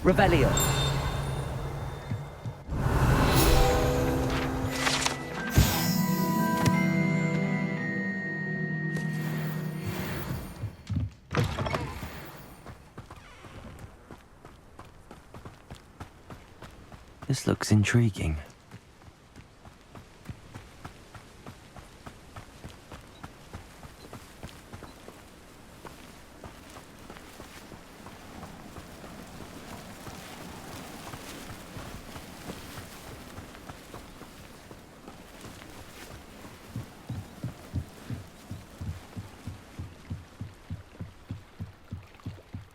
Revelio. This looks intriguing.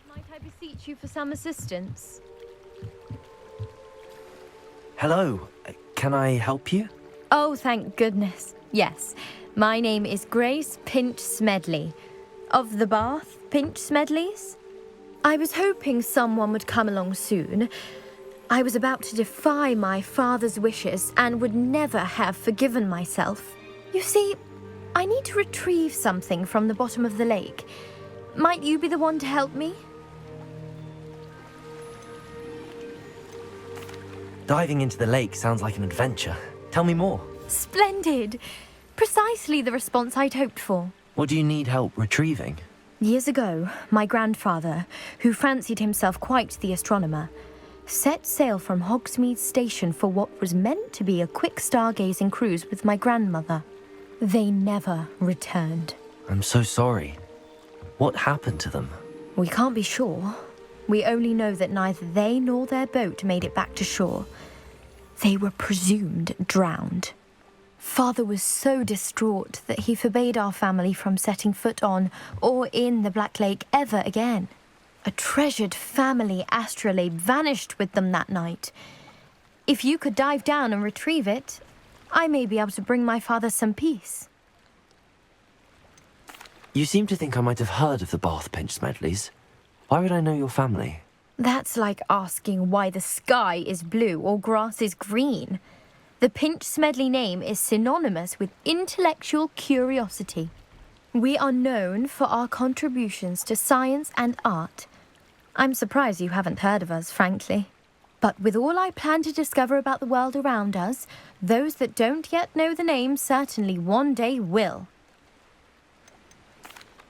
Might I beseech you for some assistance? Hello, can I help you? Oh, thank goodness. Yes, my name is Grace Pinch Smedley, of the Bath Pinch Smedleys. I was hoping someone would come along soon. I was about to defy my father's wishes and would never have forgiven myself. You see, I need to retrieve something from the bottom of the lake. Might you be the one to help me? Diving into the lake sounds like an adventure. Tell me more. Splendid! Precisely the response I'd hoped for. What do you need help retrieving? Years ago, my grandfather, who fancied himself quite the astronomer, set sail from Hogsmeade station for what was meant to be a quick stargazing cruise with my grandmother. They never returned. I'm so sorry. What happened to them? We can't be sure. We only know that neither they nor their boat made it back to shore. They were presumed drowned. Father was so distraught that he forbade our family from setting foot on or in the Black Lake ever again. A treasured family astrolabe vanished with them that night. If you could dive down and retrieve it, I may be able to bring my father some peace. You seem to think I might have heard of the Bath Pinch Smedleys. Why would I know your family? That's like asking why the sky is blue or grass is green. The Pinch Smedley name is synonymous with intellectual curiosity. We are known for our contributions to science and art. I'm surprised you haven't heard of us, frankly. But with all I plan to discover about the world around us, those that don't yet know the name certainly one day will.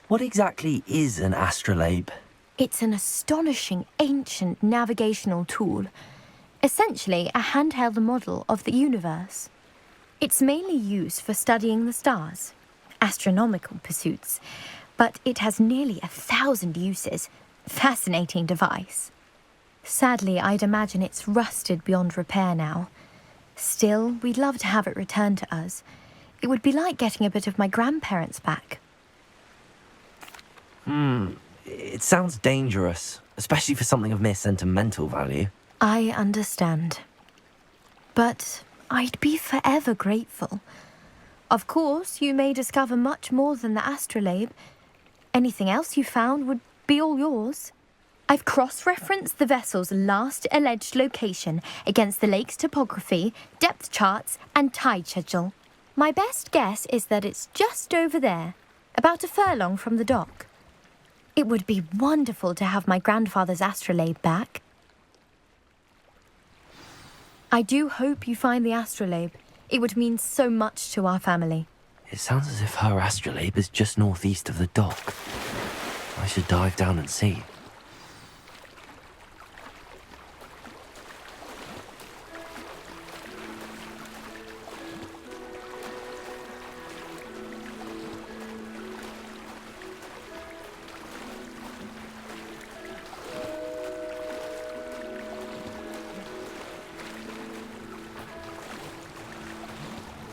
What exactly is an astrolabe? It's an astonishing ancient navigational tool, essentially a handheld model of the universe. It's mainly used for studying the stars, astronomical pursuits, but it has nearly 1,000 uses. Fascinating device. Sadly, I'd imagine it's rusted beyond repair now. Still, we'd love to have it returned to us. It would be like getting a bit of my grandparents back. It sounds dangerous, especially for something of mere sentimental value. I understand. But I'd be forever grateful. Of course, you may discover much more than the astrolabe. Anything else you found would be all yours. I've cross-referenced the vessel's last alleged location against the lake's topography, depth charts, and tide schedule. My best guess is that it's just over there, about a furlong from the dock. It would be wonderful to have my grandfather's astrolabe back. I do hope you find the astrolabe. It would mean so much to our family. It sounds as if her astrolabe is just northeast of the dock. I should dive down and see.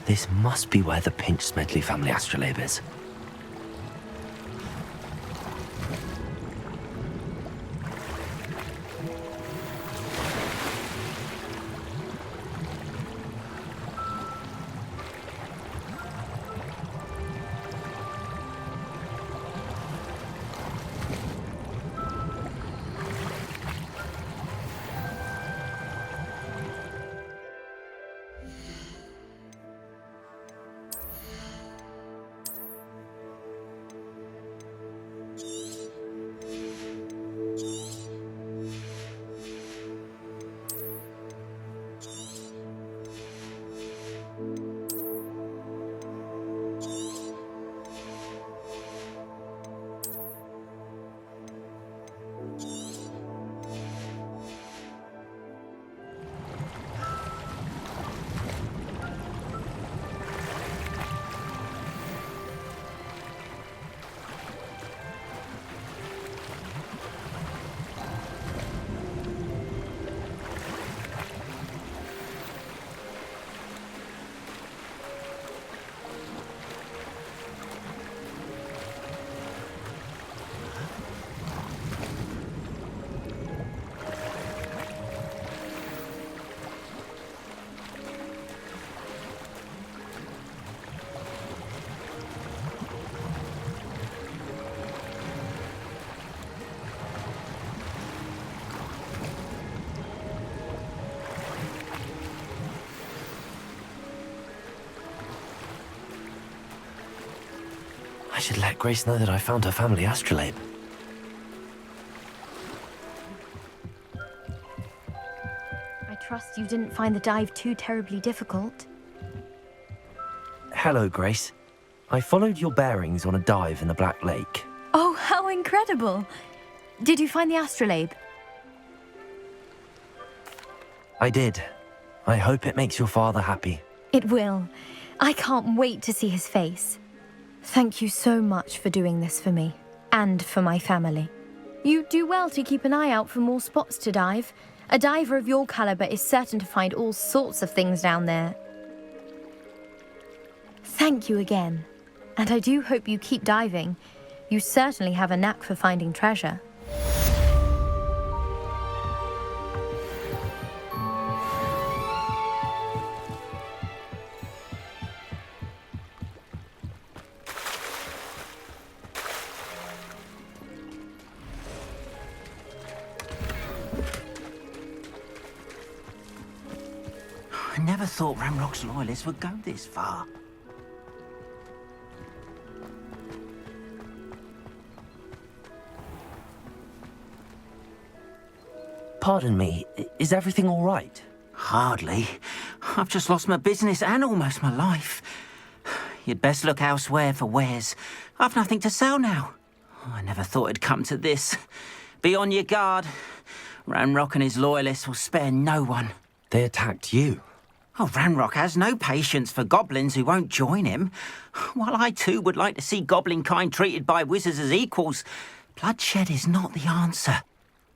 This must be where the Pinch Smedley family astrolabe is. I should let Grace know that I found her family astrolabe. I trust you didn't find the dive too terribly difficult. Hello, Grace. I followed your bearings on a dive in the Black Lake. Oh, how incredible! Did you find the astrolabe? I did. I hope it makes your father happy. It will. I can't wait to see his face. Thank you so much for doing this for me, and for my family. You do well to keep an eye out for more spots to dive. A diver of your caliber is certain to find all sorts of things down there. Thank you again. And I do hope you keep diving. You certainly have a knack for finding treasure. I never thought Ranrock's loyalists would go this far. Pardon me, is everything all right? Hardly. I've just lost my business and almost my life. You'd best look elsewhere for wares. I've nothing to sell now. I never thought it'd come to this. Be on your guard. Ranrock and his loyalists will spare no one. They attacked you. Oh, Ranrock has no patience for goblins who won't join him. While I too would like to see goblin kind treated by wizards as equals, bloodshed is not the answer.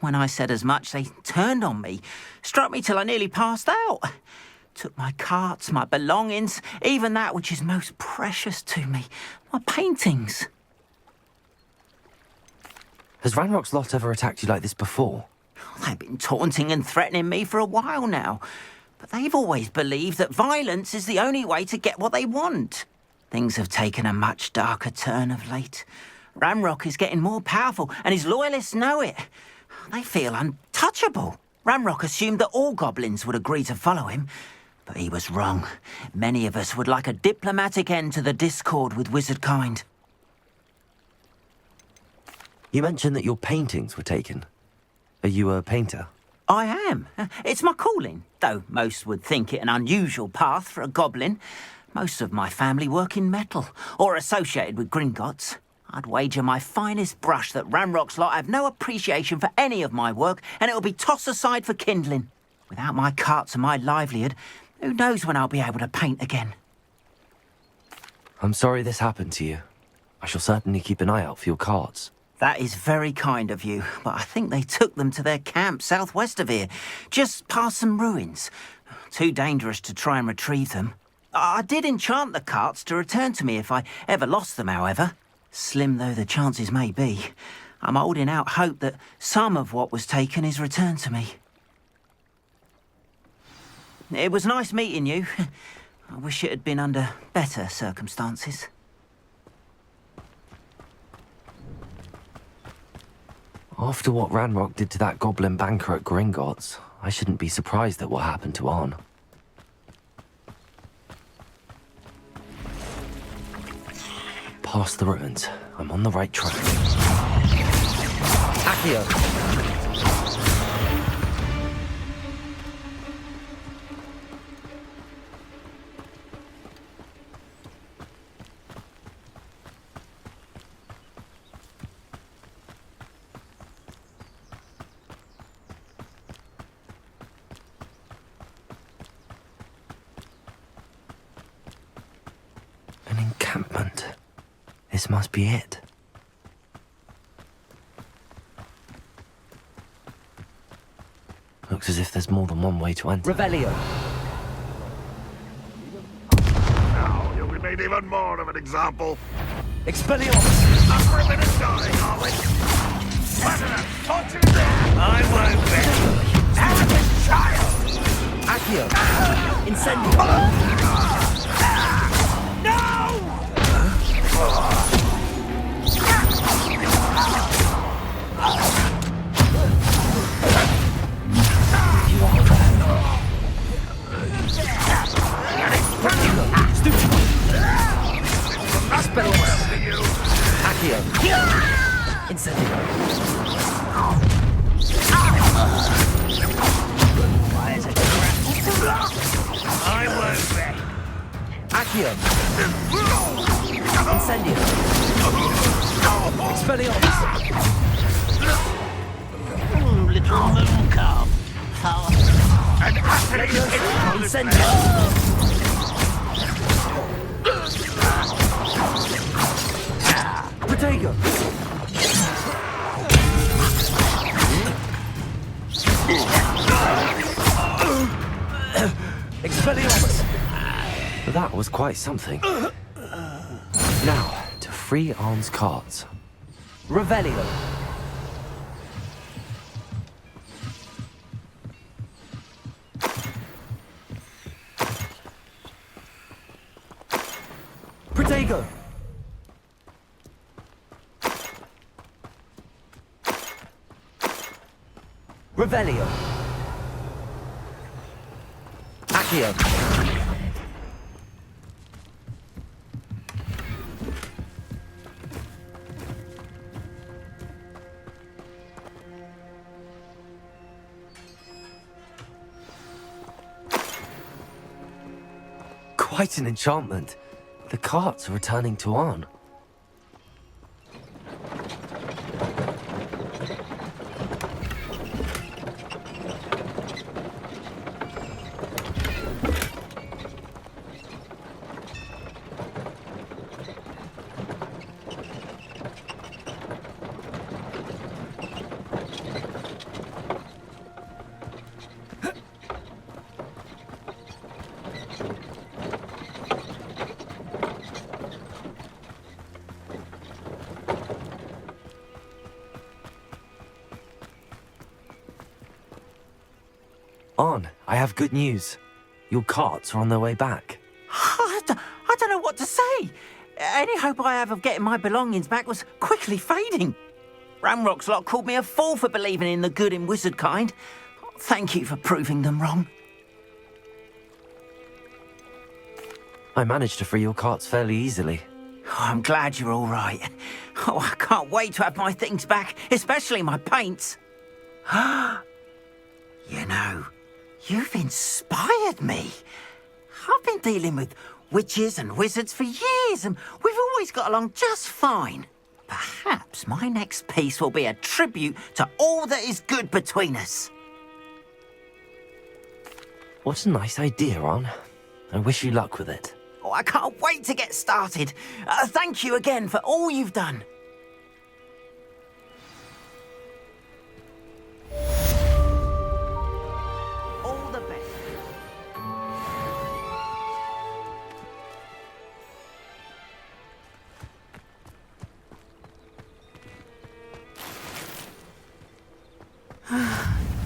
When I said as much, they turned on me, struck me till I nearly passed out. Took my carts, my belongings, even that which is most precious to me, my paintings. Has Ranrock's lot ever attacked you like this before? They've been taunting and threatening me for a while now. But they've always believed that violence is the only way to get what they want. Things have taken a much darker turn of late. Ranrock is getting more powerful, and his loyalists know it. They feel untouchable. Ranrock assumed that all goblins would agree to follow him, but he was wrong. Many of us would like a diplomatic end to the discord with wizard kind. You mentioned that your paintings were taken. Are you a painter? I am. It's my calling, though most would think it an unusual path for a goblin. Most of my family work in metal, or associated with Gringotts. I'd wager my finest brush that Ranrock's lot have no appreciation for any of my work, and it'll be tossed aside for kindling. Without my carts and my livelihood, who knows when I'll be able to paint again. I'm sorry this happened to you. I shall certainly keep an eye out for your carts. That is very kind of you, but I think they took them to their camp southwest of here, just past some ruins. Too dangerous to try and retrieve them. I did enchant the carts to return to me if I ever lost them, however. Slim though the chances may be, I'm holding out hope that some of what was taken is returned to me. It was nice meeting you. I wish it had been under better circumstances. After what Ranrock did to that goblin banker at Gringotts, I shouldn't be surprised at what happened to Arn. Past the ruins. I'm on the right track. Accio! An encampment. This must be it. Looks as if there's more than one way to enter. Revelio. Now you'll be made even more of an example. Expelliarmus. Not for a minute dying, are we? President, punch it down! I won't bet. Arrogant child! Accio. Incendio. Expelliarmus! Accio. Incendio. Wires are trapped. I won't be. Accio. Incendio. Expelliarmus. Little moon calf. An athlete Incendio. Protego. Expelliarmus. That was quite something. Now, to free Arn's cards. Revelio. Protego. Revelio. Accio. Quite an enchantment. The carts are returning to Arn. Arn, I have good news. Your carts are on their way back. I don't know what to say. Any hope I have of getting my belongings back was quickly fading. Ranrock's lot called me a fool for believing in the good in wizard kind. Thank you for proving them wrong. I managed to free your carts fairly easily. Oh, I'm glad you're all right. Oh, I can't wait to have my things back, especially my paints. You know, you've inspired me. I've been dealing with witches and wizards for years, and we've always got along just fine. Perhaps my next piece will be a tribute to all that is good between us. What a nice idea, Arn. I wish you luck with it. Oh, I can't wait to get started. Thank you again for all you've done. All the best.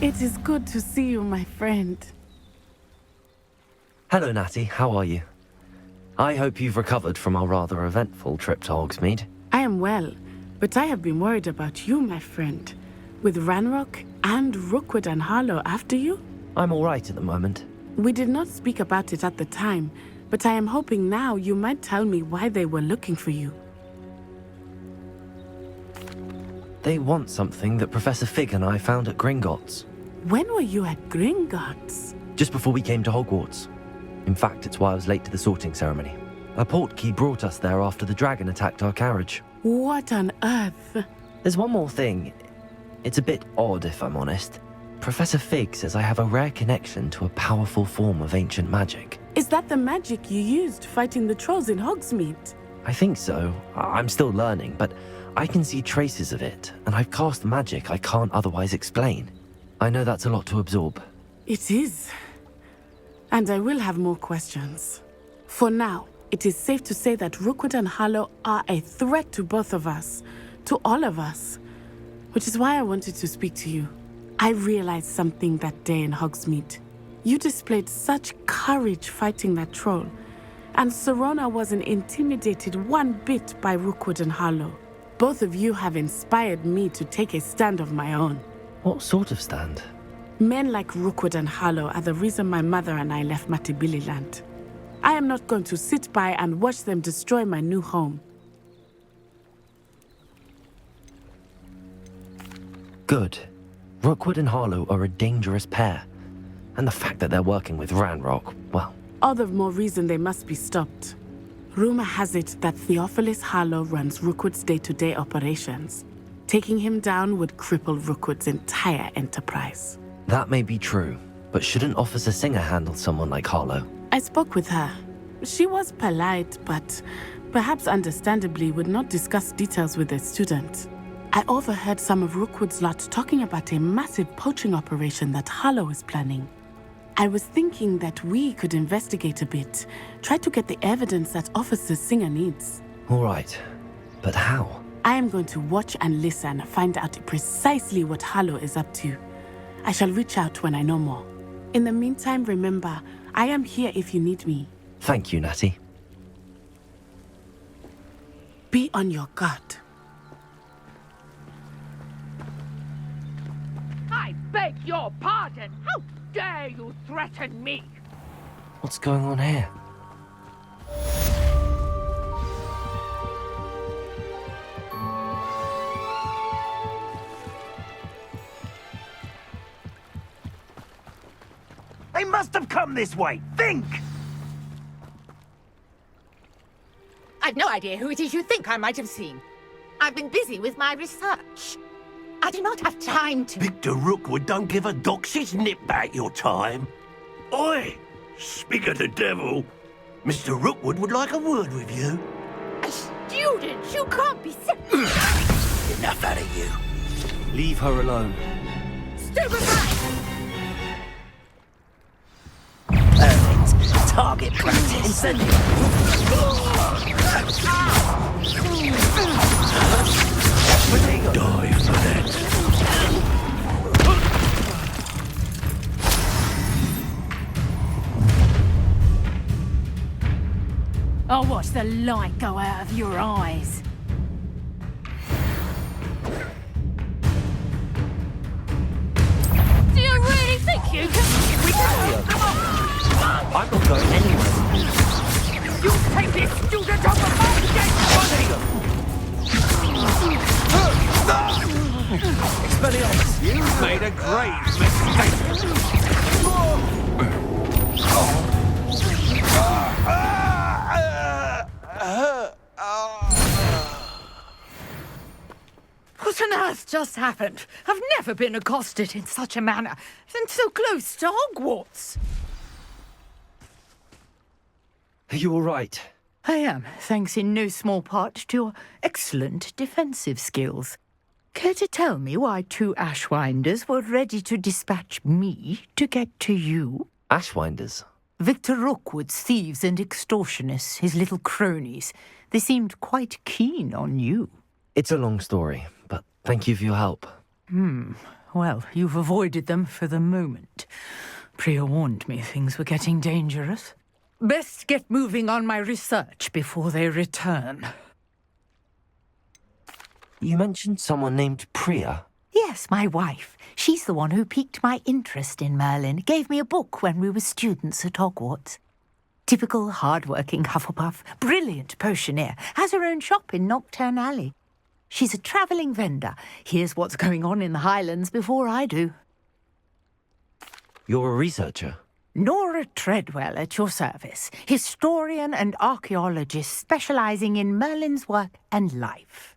It is good to see you, my friend. Hello, Natty. How are you? I hope you've recovered from our rather eventful trip to Hogsmeade. I am well, but I have been worried about you, my friend. With Ranrock and Rookwood and Harlow after you? I'm all right at the moment. We did not speak about it at the time, but I am hoping now you might tell me why they were looking for you. They want something that Professor Fig and I found at Gringotts. When were you at Gringotts? Just before we came to Hogwarts. In fact, it's why I was late to the sorting ceremony. A portkey brought us there after the dragon attacked our carriage. What on earth? There's one more thing. It's a bit odd, if I'm honest. Professor Fig says I have a rare connection to a powerful form of ancient magic. Is that the magic you used fighting the trolls in Hogsmeade? I think so. I'm still learning, but I can see traces of it, and I've cast magic I can't otherwise explain. I know that's a lot to absorb. It is. And I will have more questions. For now, it is safe to say that Rookwood and Harlow are a threat to both of us, to all of us. Which is why I wanted to speak to you. I realized something that day in Hogsmeade. You displayed such courage fighting that troll, and Serona wasn't intimidated one bit by Rookwood and Harlow. Both of you have inspired me to take a stand of my own. What sort of stand? Men like Rookwood and Harlow are the reason my mother and I left Matibili-land. I am not going to sit by and watch them destroy my new home. Good. Rookwood and Harlow are a dangerous pair. And the fact that they're working with Ranrock, well... All the more reason they must be stopped. Rumor has it that Theophilus Harlow runs Rookwood's day-to-day operations. Taking him down would cripple Rookwood's entire enterprise. That may be true, but shouldn't Officer Singer handle someone like Harlow? I spoke with her. She was polite, but perhaps understandably would not discuss details with a student. I overheard some of Rookwood's lot talking about a massive poaching operation that Harlow is planning. I was thinking that we could investigate a bit, try to get the evidence that Officer Singer needs. All right, but how? I am going to watch and listen, find out precisely what Harlow is up to. I shall reach out when I know more. In the meantime, remember, I am here if you need me. Thank you, Natty. Be on your guard. I beg your pardon! How dare you threaten me? What's going on here? They must have come this way. Think! I've no idea who it is you think I might have seen. I've been busy with my research. I do not have time to... Victor Rookwood don't give a doxy's nip back your time. Oi! Speak of the devil. Mr. Rookwood would like a word with you. A student? You can't be... Enough out of you. Leave her alone. Stupid right! Perfect. Target practice. Incendio. Die for that. I'll watch the light go out of your eyes. Do you really think you can... We can... Come on! I'm not going anywhere. You take this student off the boat again! Expelliarmus! You've made a grave mistake. What on earth just happened? I've never been accosted in such a manner, and so close to Hogwarts. Are you all right? I am, thanks in no small part to your excellent defensive skills. Care to tell me why two Ashwinders were ready to dispatch me to get to you? Ashwinders? Victor Rookwood's thieves and extortionists, his little cronies. They seemed quite keen on you. It's a long story, but thank you for your help. Well, you've avoided them for the moment. Priya warned me things were getting dangerous. Best get moving on my research before they return. You mentioned someone named Priya. Yes, my wife. She's the one who piqued my interest in Merlin. Gave me a book when we were students at Hogwarts. Typical hard-working Hufflepuff. Brilliant potioneer. Has her own shop in Nocturne Alley. She's a travelling vendor. Hears what's going on in the Highlands before I do. You're a researcher? Nora Treadwell at your service. Historian and archaeologist specialising in Merlin's work and life.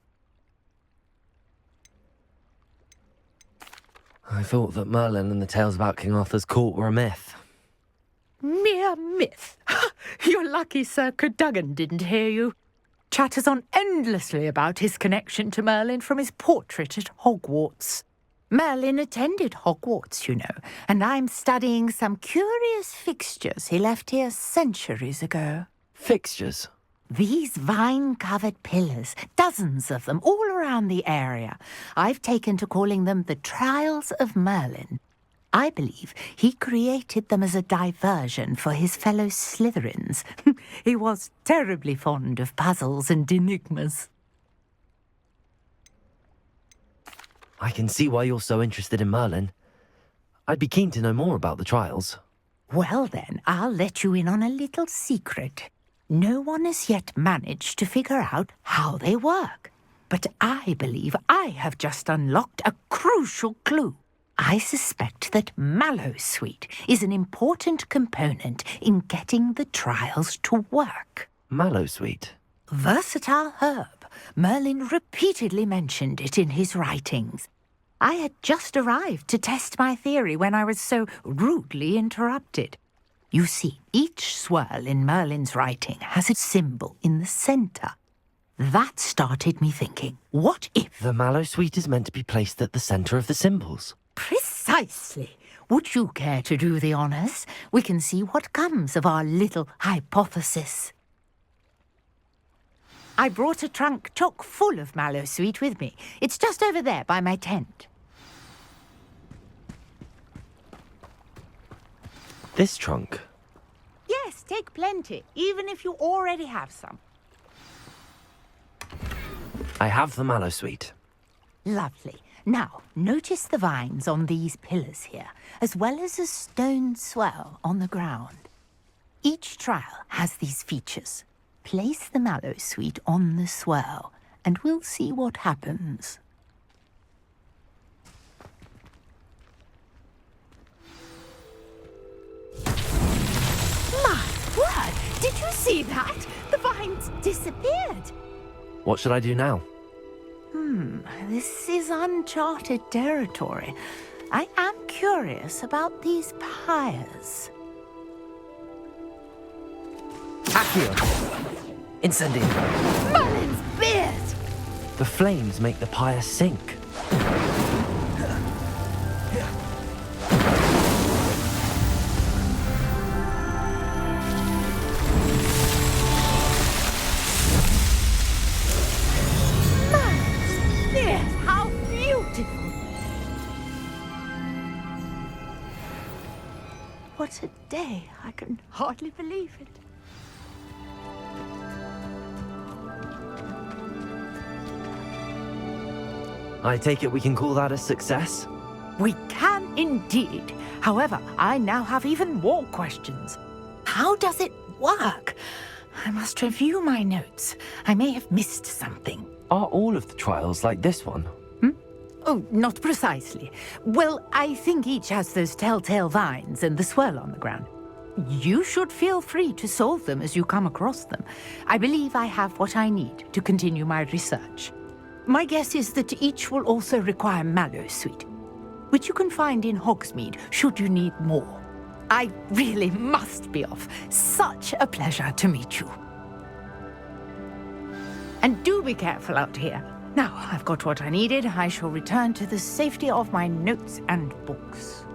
I thought that Merlin and the tales about King Arthur's court were a myth. Mere myth. You're lucky Sir Cadogan didn't hear you. Chatters on endlessly about his connection to Merlin from his portrait at Hogwarts. Merlin attended Hogwarts, you know, and I'm studying some curious fixtures he left here centuries ago. Fixtures? These vine-covered pillars, dozens of them, all around the area. I've taken to calling them the Trials of Merlin. I believe he created them as a diversion for his fellow Slytherins. He was terribly fond of puzzles and enigmas. I can see why you're so interested in Merlin. I'd be keen to know more about the trials. Well then, I'll let you in on a little secret. No one has yet managed to figure out how they work. but I believe I have just unlocked a crucial clue. I suspect that mallowsweet is an important component in getting the trials to work. Mallowsweet. Versatile herb. Merlin repeatedly mentioned it in his writings. I had just arrived to test my theory when I was so rudely interrupted. You see, each swirl in Merlin's writing has a symbol in the centre. That started me thinking, what if... The mallowsweet is meant to be placed at the center of the symbols. Precisely. Would you care to do the honours? We can see what comes of our little hypothesis. I brought a trunk chock full of mallowsweet with me. It's just over there by my tent. This trunk? Yes, take plenty, even if you already have some. I have the mallowsweet. Lovely. Now, notice the vines on these pillars here, as well as a stone swell on the ground. Each trial has these features. Place the mallowsweet on the swell, and we'll see what happens. My word! Did you see that? The vines disappeared. What should I do now? This is uncharted territory. I am curious about these pyres. Accio! Incendio! Merlin's beard! The flames make the pyre sink. Merlin's beard! How beautiful! What a day! I can hardly believe it. I take it we can call that a success? We can indeed. However, I now have even more questions. How does it work? I must review my notes. I may have missed something. Are all of the trials like this one? Oh, not precisely. Well, I think each has those telltale vines and the swirl on the ground. You should feel free to solve them as you come across them. I believe I have what I need to continue my research. My guess is that each will also require mallowsweet, which you can find in Hogsmeade should you need more. I really must be off. Such a pleasure to meet you. And do be careful out here. Now I've got what I needed, I shall return to the safety of my notes and books.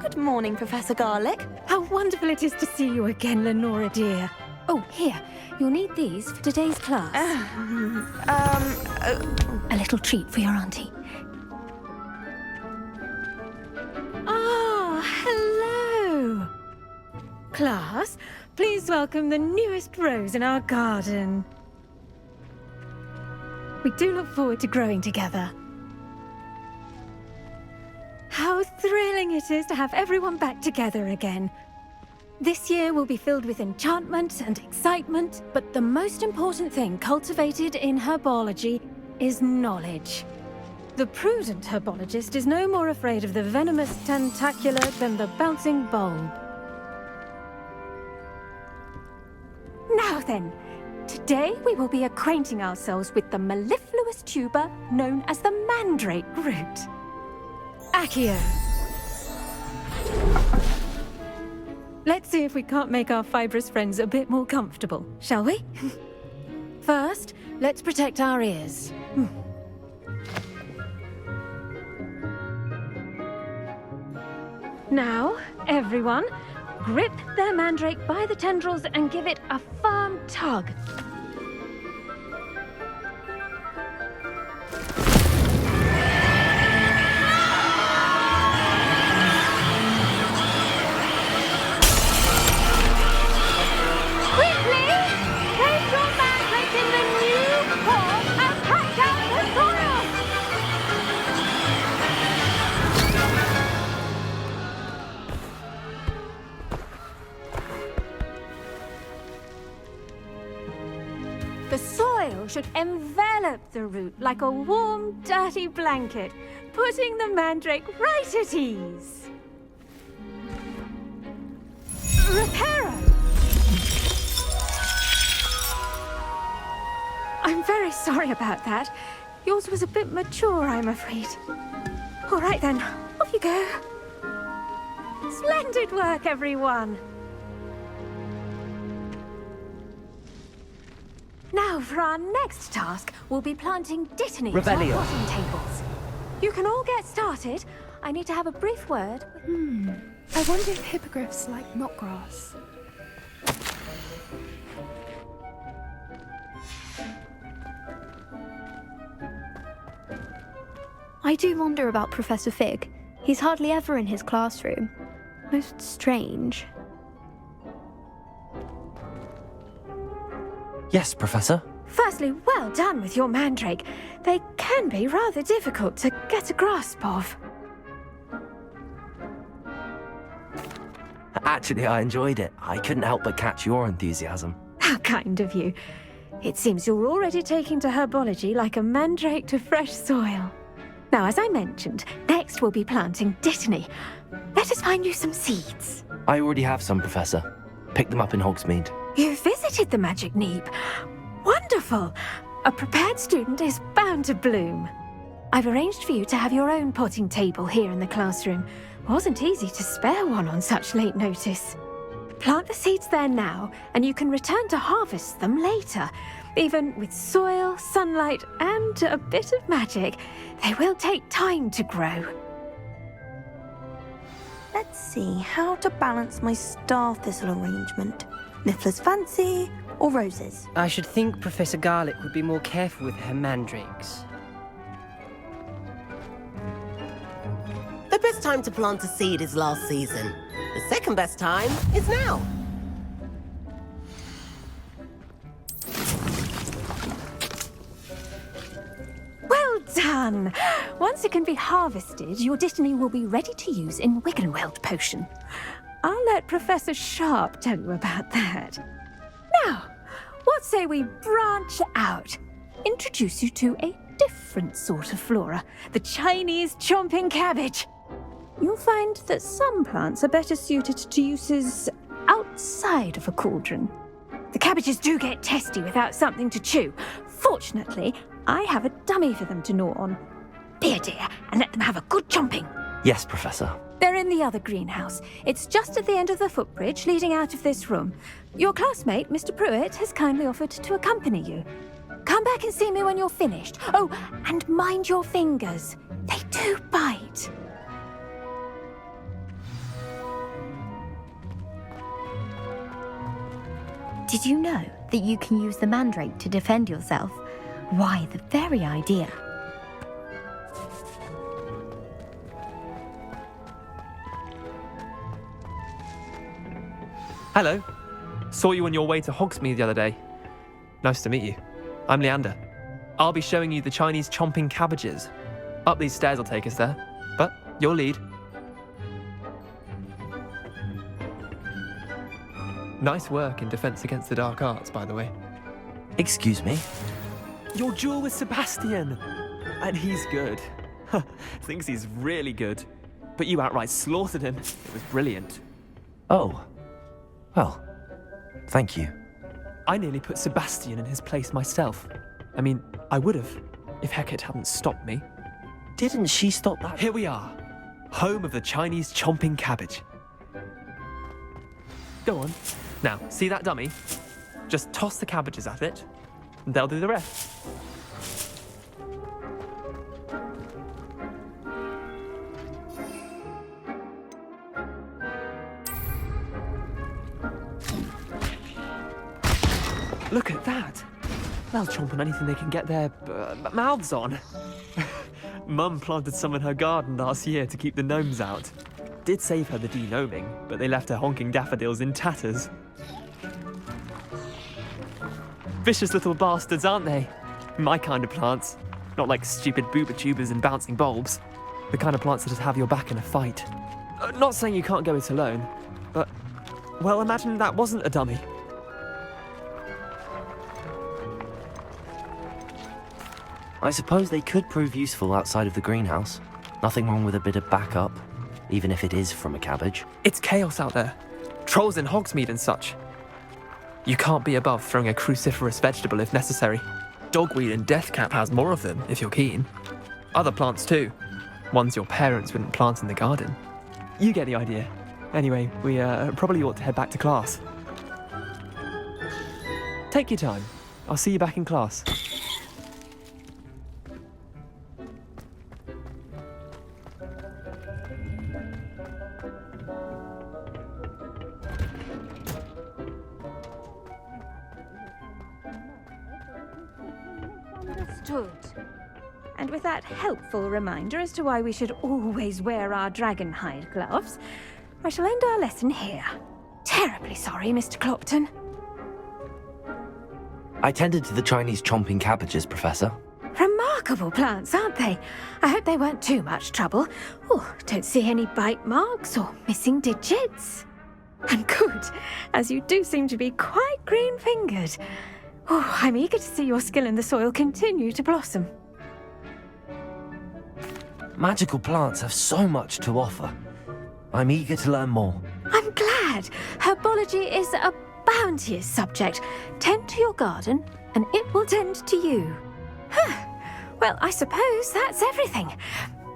Good morning, Professor Garlick. How wonderful it is to see you again, Lenora dear. Oh, here, You'll need these for today's class. A little treat for your auntie. Ah, hello! Class, please welcome the newest rose in our garden. We do look forward to growing together. How thrilling it is to have everyone back together again. This year will be filled with enchantment and excitement, but the most important thing cultivated in herbology is knowledge. The prudent herbologist is no more afraid of the venomous tentacular than the bouncing bulb. Now then, today we will be acquainting ourselves with the mellifluous tuber known as the mandrake root. Accio. Let's see if we can't make our fibrous friends a bit more comfortable, shall we? First, let's protect our ears. Now, everyone, grip their mandrake by the tendrils and give it a firm tug. The soil should envelop the root like a warm, dirty blanket, putting the mandrake right at ease. Reparo! I'm very sorry about that. Yours was a bit mature, I'm afraid. All right then, off you go. Splendid work, everyone! Now, for our next task, we'll be planting dittany to our Revelio. potting tables. You can all get started. I need to have a brief word. I wonder if hippogriffs like knotgrass. I do wonder about Professor Fig. He's hardly ever in his classroom. Most strange. Yes, Professor. Firstly, well done with your mandrake. They can be rather difficult to get a grasp of. Actually, I enjoyed it. I couldn't help but catch your enthusiasm. How kind of you. It seems you're already taking to herbology like a mandrake to fresh soil. Now, as I mentioned, next we'll be planting dittany. Let us find you some seeds. I already have some, Professor. Picked them up in Hogsmeade. You visited the Magic Neep. Wonderful! A prepared student is bound to bloom. I've arranged for you to have your own potting table here in the classroom. Wasn't easy to spare one on such late notice. Plant the seeds there now, and you can return to harvest them later. Even with soil, sunlight, and a bit of magic, they will take time to grow. Let's see how to balance my star thistle arrangement. Niffler's fancy or roses? I should think Professor Garlick would be more careful with her mandrakes. The best time to plant a seed is last season. The second best time is now. Well done! Once it can be harvested, your dittany will be ready to use in Wiggenweld potion. I'll let Professor Sharp tell you about that. Now, what say we branch out? Introduce you to a different sort of flora, the Chinese chomping cabbage. You'll find that some plants are better suited to uses outside of a cauldron. The cabbages do get testy without something to chew. Fortunately, I have a dummy for them to gnaw on. Be a dear and let them have a good chomping. Yes, Professor. They're in the other greenhouse. It's just at the end of the footbridge leading out of this room. Your classmate, Mr. Pruitt, has kindly offered to accompany you. Come back and see me when you're finished. Oh, and mind your fingers. They do bite. Did you know that you can use the mandrake to defend yourself? Why, the very idea. Hello. Saw you on your way to Hogsmeade the other day. Nice to meet you. I'm Leander. I'll be showing you the Chinese chomping cabbages. Up these stairs will take us there, but your lead. Nice work in Defense Against the Dark Arts, by the way. Excuse me? Your duel with Sebastian! And he's good. Thinks he's really good. But you outright slaughtered him. It was brilliant. Oh. Well, thank you. I nearly put Sebastian in his place myself. I mean, I would have, if Hecate hadn't stopped me. Didn't she stop that? Here we are. Home of the Chinese chomping cabbage. Go on. Now, see that dummy? Just toss the cabbages at it, and they'll do the rest. Look at that! They'll chomp on anything they can get their mouths on. Mum planted some in her garden last year to keep the gnomes out. Did save her the de-gnoming, but they left her honking daffodils in tatters. Vicious little bastards, aren't they? My kind of plants. Not like stupid booba tubers and bouncing bulbs. The kind of plants that just have your back in a fight. Not saying you can't go it alone, but, well, imagine that wasn't a dummy. I suppose they could prove useful outside of the greenhouse. Nothing wrong with a bit of backup, even if it is from a cabbage. It's chaos out there. Trolls in Hogsmeade and such. You can't be above throwing a cruciferous vegetable if necessary. Dogweed and deathcap has more of them, if you're keen. Other plants too. Ones your parents wouldn't plant in the garden. You get the idea. Anyway, we probably ought to head back to class. Take your time. I'll see you back in class. And with that helpful reminder as to why we should always wear our dragon hide gloves, I shall end our lesson here. Terribly sorry, Mr. Clopton. I tended to the Chinese chomping cabbages, Professor. Remarkable plants, aren't they? I hope they weren't too much trouble. Oh, don't see any bite marks or missing digits. And good, as you do seem to be quite green-fingered. Oh, I'm eager to see your skill in the soil continue to blossom. Magical plants have so much to offer. I'm eager to learn more. I'm glad. Herbology is a bounteous subject. Tend to your garden, and it will tend to you. Well, I suppose that's everything.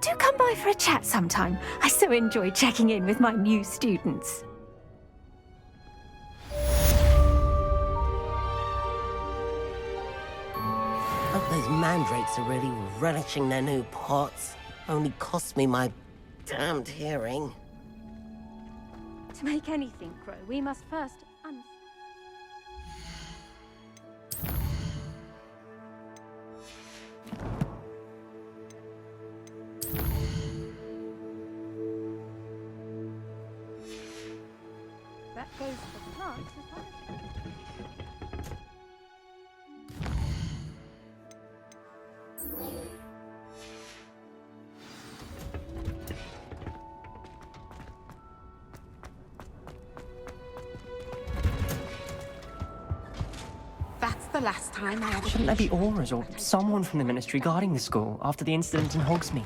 Do come by for a chat sometime. I so enjoy checking in with my new students. Hope those mandrakes are really relishing their new pots. Only cost me my damned hearing. To make anything grow, we must first That goes for plants as well. That's the last time I ever... Shouldn't there be auras or someone from the ministry guarding the school after the incident in Hogsmeade?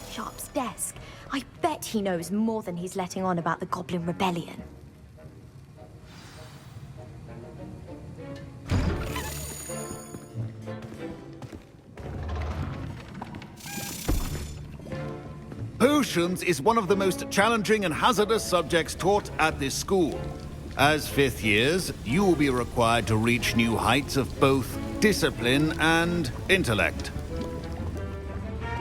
Sharp's desk. I bet he knows more than he's letting on about the Goblin Rebellion. Potions is one of the most challenging and hazardous subjects taught at this school. As fifth years, you will be required to reach new heights of both discipline and intellect.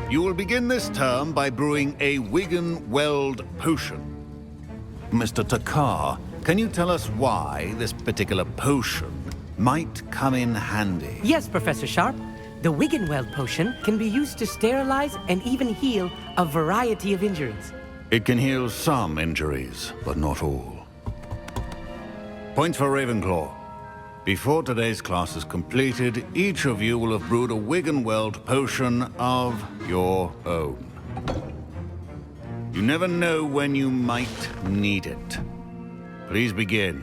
You will begin this term by brewing a Wigan Weld potion. Mr. Takar, can you tell us why this particular potion might come in handy? Yes, Professor Sharp. The Wiggenweld potion can be used to sterilize and even heal a variety of injuries. It can heal some injuries, but not all. Points for Ravenclaw. Before today's class is completed, each of you will have brewed a Wiggenweld potion of your own. You never know when you might need it. Please begin.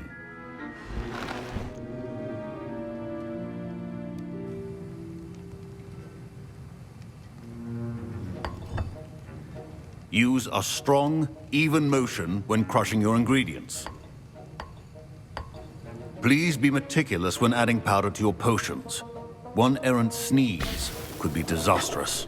Use a strong, even motion when crushing your ingredients. Please be meticulous when adding powder to your potions. One errant sneeze could be disastrous.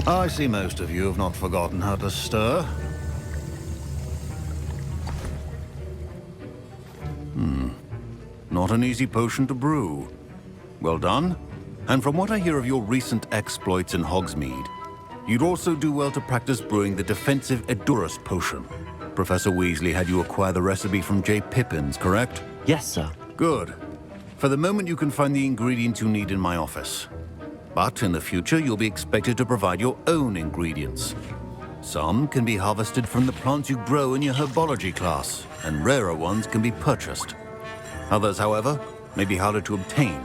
I see most of you have not forgotten how to stir. Not an easy potion to brew. Well done. And from what I hear of your recent exploits in Hogsmeade, you'd also do well to practice brewing the defensive Edurus potion. Professor Weasley had you acquire the recipe from J. Pippin's, correct? Yes, sir. Good. For the moment, you can find the ingredients you need in my office. But in the future, you'll be expected to provide your own ingredients. Some can be harvested from the plants you grow in your herbology class, and rarer ones can be purchased. Others, however, may be harder to obtain,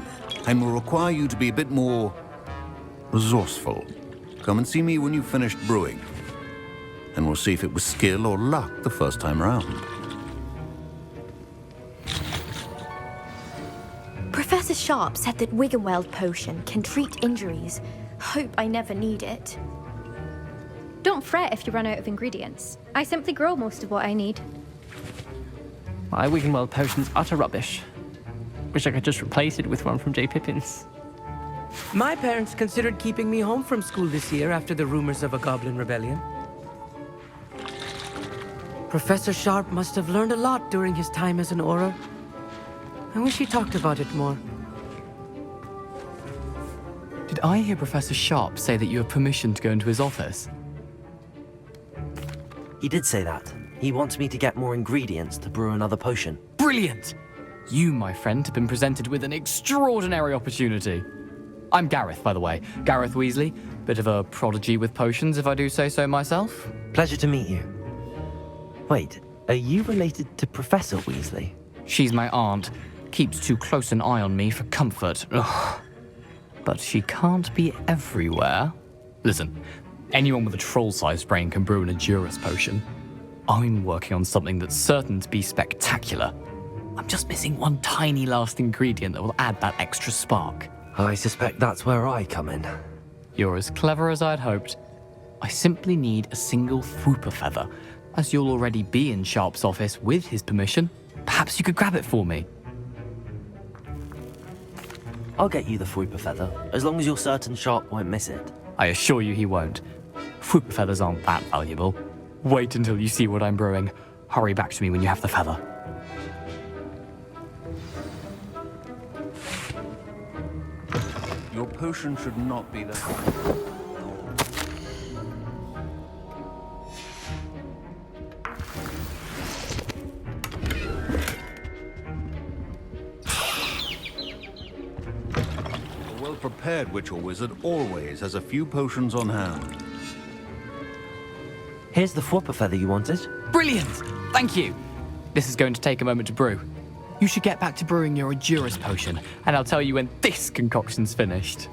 and will require you to be a bit more resourceful. Come and see me when you've finished brewing, and we'll see if it was skill or luck the first time round. Professor Sharp said that Wiggenweld potion can treat injuries. Hope I never need it. Don't fret if you run out of ingredients. I simply grow most of what I need. My Wiggenweld potion's utter rubbish. Wish I could just replace it with one from J. Pippin's. My parents considered keeping me home from school this year after the rumors of a goblin rebellion. Professor Sharp must have learned a lot during his time as an Auror. I wish he talked about it more. Did I hear Professor Sharp say that you have permission to go into his office? He did say that. He wants me to get more ingredients to brew another potion. Brilliant! You, my friend, have been presented with an extraordinary opportunity. I'm Gareth, by the way. Gareth Weasley. Bit of a prodigy with potions, if I do say so myself. Pleasure to meet you. Wait, are you related to Professor Weasley? She's my aunt. Keeps too close an eye on me for comfort. Ugh. But she can't be everywhere. Listen, anyone with a troll-sized brain can brew an Edurus potion. I'm working on something that's certain to be spectacular. I'm just missing one tiny last ingredient that will add that extra spark. I suspect that's where I come in. You're as clever as I'd hoped. I simply need a single Fwooper feather. As you'll already be in Sharp's office with his permission, perhaps you could grab it for me. I'll get you the Fwooper feather, as long as you're certain Sharp won't miss it. I assure you he won't. Fwooper feathers aren't that valuable. Wait until you see what I'm brewing. Hurry back to me when you have the feather. Your potion should not be there. A well-prepared witch or wizard always has a few potions on hand. Here's the Fwooper feather you wanted. Brilliant! Thank you! This is going to take a moment to brew. You should get back to brewing your Edurus potion, and I'll tell you when this concoction's finished.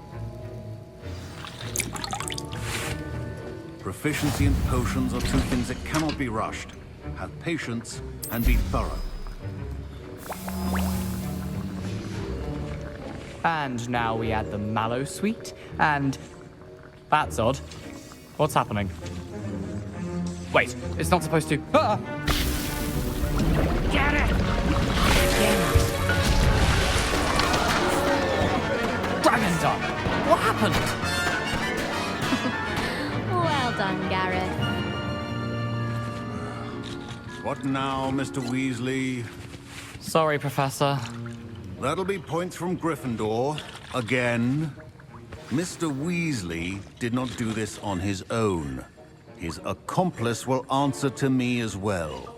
Proficiency in potions are two things that cannot be rushed. Have patience and be thorough. And now we add the mallow sweet, and... That's odd. What's happening? Wait, it's not supposed to... Ah! happened? Well done, Gareth. What now, Mr. Weasley? Sorry, Professor. That'll be points from Gryffindor. Again. Mr. Weasley did not do this on his own. His accomplice will answer to me as well.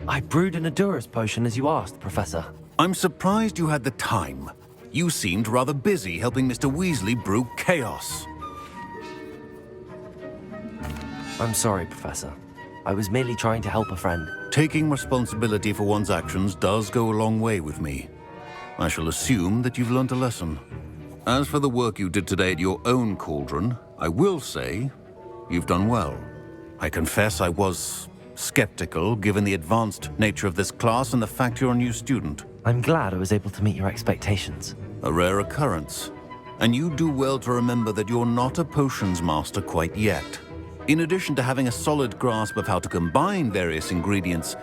I brewed an Adurus potion as you asked, Professor. I'm surprised you had the time. You seemed rather busy helping Mr. Weasley brew chaos. I'm sorry, Professor. I was merely trying to help a friend. Taking responsibility for one's actions does go a long way with me. I shall assume that you've learnt a lesson. As for the work you did today at your own cauldron, I will say you've done well. I confess I was skeptical, given the advanced nature of this class and the fact you're a new student. I'm glad I was able to meet your expectations. A rare occurrence. And you do well to remember that you're not a potions master quite yet. In addition to having a solid grasp of how to combine various ingredients,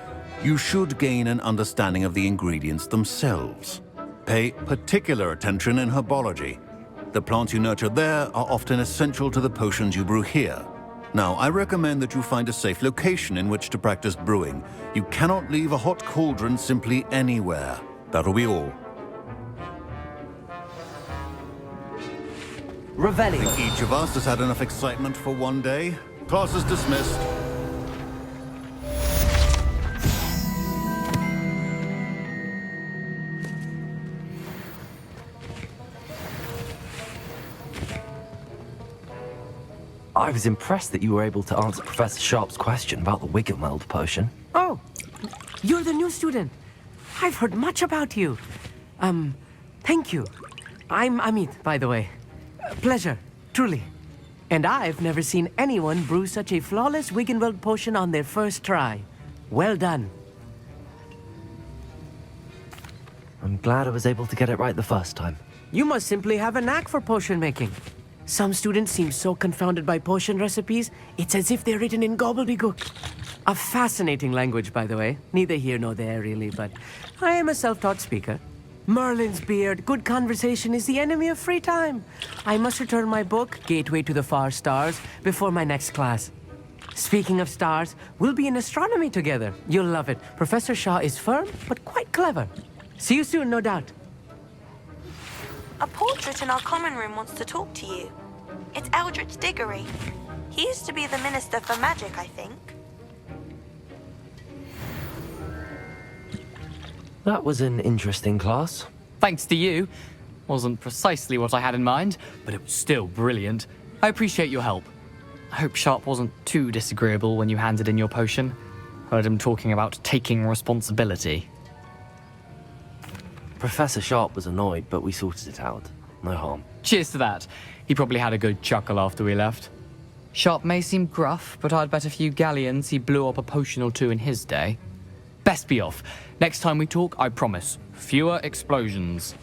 you should gain an understanding of the ingredients themselves. Pay particular attention in herbology. The plants you nurture there are often essential to the potions you brew here. Now, I recommend that you find a safe location in which to practice brewing. You cannot leave a hot cauldron simply anywhere. That'll be all. Revelio. I think each of us has had enough excitement for one day. Class is dismissed. I was impressed that you were able to answer Professor Sharp's question about the Wiggenweld potion. Oh, you're the new student. I've heard much about you. Thank you. I'm Amit, by the way. Pleasure, truly. And I've never seen anyone brew such a flawless Wiggenweld potion on their first try. Well done. I'm glad I was able to get it right the first time. You must simply have a knack for potion making. Some students seem so confounded by potion recipes, it's as if they're written in gobbledygook. A fascinating language, by the way. Neither here nor there, really, but I am a self-taught speaker. Merlin's beard, good conversation is the enemy of free time. I must return my book, Gateway to the Far Stars, before my next class. Speaking of stars, we'll be in astronomy together. You'll love it. Professor Shaw is firm, but quite clever. See you soon, no doubt. A portrait in our common room wants to talk to you. It's Eldritch Diggory. He used to be the Minister for Magic, I think. That was an interesting class. Thanks to you. Wasn't precisely what I had in mind, but it was still brilliant. I appreciate your help. I hope Sharp wasn't too disagreeable when you handed in your potion. Heard him talking about taking responsibility. Professor Sharp was annoyed, but we sorted it out. No harm. Cheers to that. He probably had a good chuckle after we left. Sharp may seem gruff, but I'd bet a few galleons he blew up a potion or two in his day. Best be off. Next time we talk, I promise, fewer explosions.